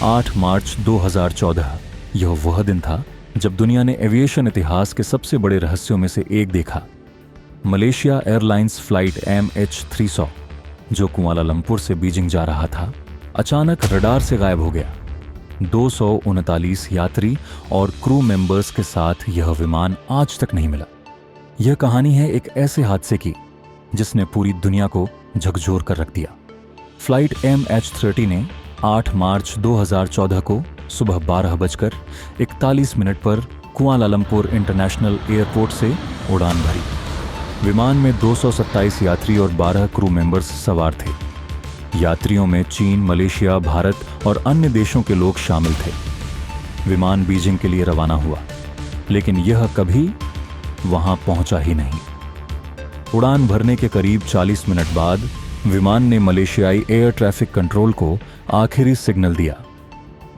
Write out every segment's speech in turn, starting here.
8 मार्च 2014 यह वह दिन था जब दुनिया ने एविएशन इतिहास के सबसे बड़े रहस्यों में से एक देखा। मलेशिया एयरलाइंस फ्लाइट MH300 जो कुआलालंपुर से बीजिंग जा रहा था, अचानक रडार से गायब हो गया। 239 यात्री और क्रू मेंबर्स के साथ यह विमान आज तक नहीं मिला। यह कहानी है एक ऐसे हादसे की जिसने पूरी दुनिया को झकझोर कर रख दिया। फ्लाइट MH30 ने 8 मार्च 2014 को सुबह 12:41 पर कुआलालंपुर इंटरनेशनल एयरपोर्ट से उड़ान भरी। विमान में 227 यात्री और 12 क्रू मेंबर्स सवार थे। यात्रियों में चीन, मलेशिया, भारत और अन्य देशों के लोग शामिल थे। विमान बीजिंग के लिए रवाना हुआ, लेकिन यह कभी वहां पहुंचा ही नहीं। उड़ान भरने के करीब 40 मिनट बाद विमान ने मलेशियाई एयर ट्रैफिक कंट्रोल को आखिरी सिग्नल दिया।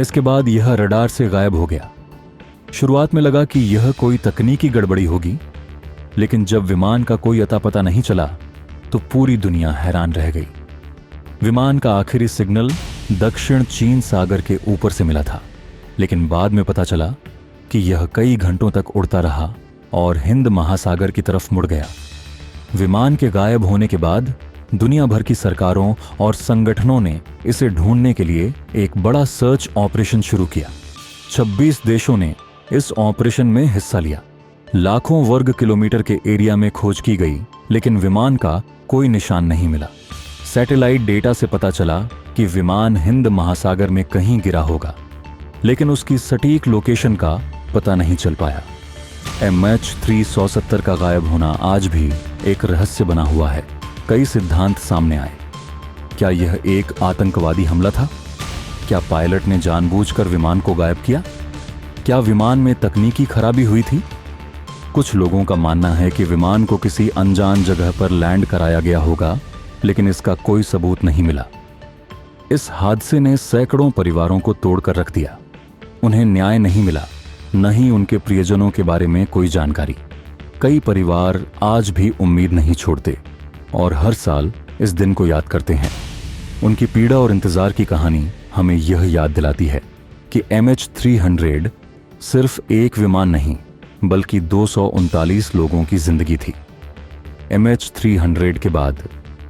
इसके बाद यह रडार से गायब हो गया। शुरुआत में लगा कि यह कोई तकनीकी गड़बड़ी होगी, लेकिन जब विमान का कोई अता पता नहीं चला तो पूरी दुनिया हैरान रह गई। विमान का आखिरी सिग्नल दक्षिण चीन सागर के ऊपर से मिला था, लेकिन बाद में पता चला कि यह कई घंटों तक उड़ता रहा और हिंद महासागर की तरफ मुड़ गया। विमान के गायब होने के बाद दुनिया भर की सरकारों और संगठनों ने इसे ढूंढने के लिए एक बड़ा सर्च ऑपरेशन शुरू किया। 26 देशों ने इस ऑपरेशन में हिस्सा लिया। लाखों वर्ग किलोमीटर के एरिया में खोज की गई, लेकिन विमान का कोई निशान नहीं मिला। सैटेलाइट डेटा से पता चला कि विमान हिंद महासागर में कहीं गिरा होगा, लेकिन उसकी सटीक लोकेशन का पता नहीं चल पाया। MH370 का गायब होना आज भी एक रहस्य बना हुआ है। कई सिद्धांत सामने आए। क्या यह एक आतंकवादी हमला था? क्या पायलट ने जानबूझकर विमान को गायब किया? क्या विमान में तकनीकी खराबी हुई थी? कुछ लोगों का मानना है कि विमान को किसी अनजान जगह पर लैंड कराया गया होगा, लेकिन इसका कोई सबूत नहीं मिला। इस हादसे ने सैकड़ों परिवारों को तोड़कर रख दिया। उन्हें न्याय नहीं मिला, न ही उनके प्रियजनों के बारे में कोई जानकारी। कई परिवार आज भी उम्मीद नहीं छोड़ते और हर साल इस दिन को याद करते हैं। उनकी पीड़ा और इंतजार की कहानी हमें यह याद दिलाती है कि MH300 सिर्फ एक विमान नहीं, बल्कि 239 लोगों की जिंदगी थी। MH300 के बाद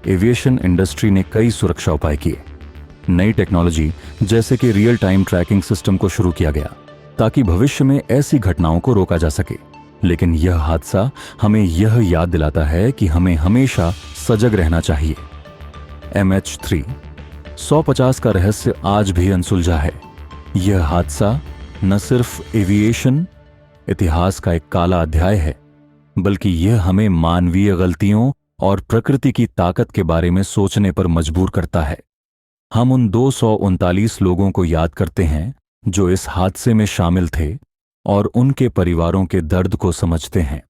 एविएशन इंडस्ट्री ने कई सुरक्षा उपाय किए। नई टेक्नोलॉजी जैसे कि रियल टाइम ट्रैकिंग सिस्टम को शुरू किया गया, ताकि भविष्य में ऐसी घटनाओं को रोका जा सके। लेकिन यह हादसा हमें यह याद दिलाता है कि हमें हमेशा सजग रहना चाहिए। MH350 का रहस्य आज भी अनसुलझा है। यह हादसा न सिर्फ एविएशन इतिहास का एक काला अध्याय है, बल्कि यह हमें मानवीय गलतियों और प्रकृति की ताकत के बारे में सोचने पर मजबूर करता है। हम उन 239 लोगों को याद करते हैं जो इस हादसे में शामिल थे और उनके परिवारों के दर्द को समझते हैं।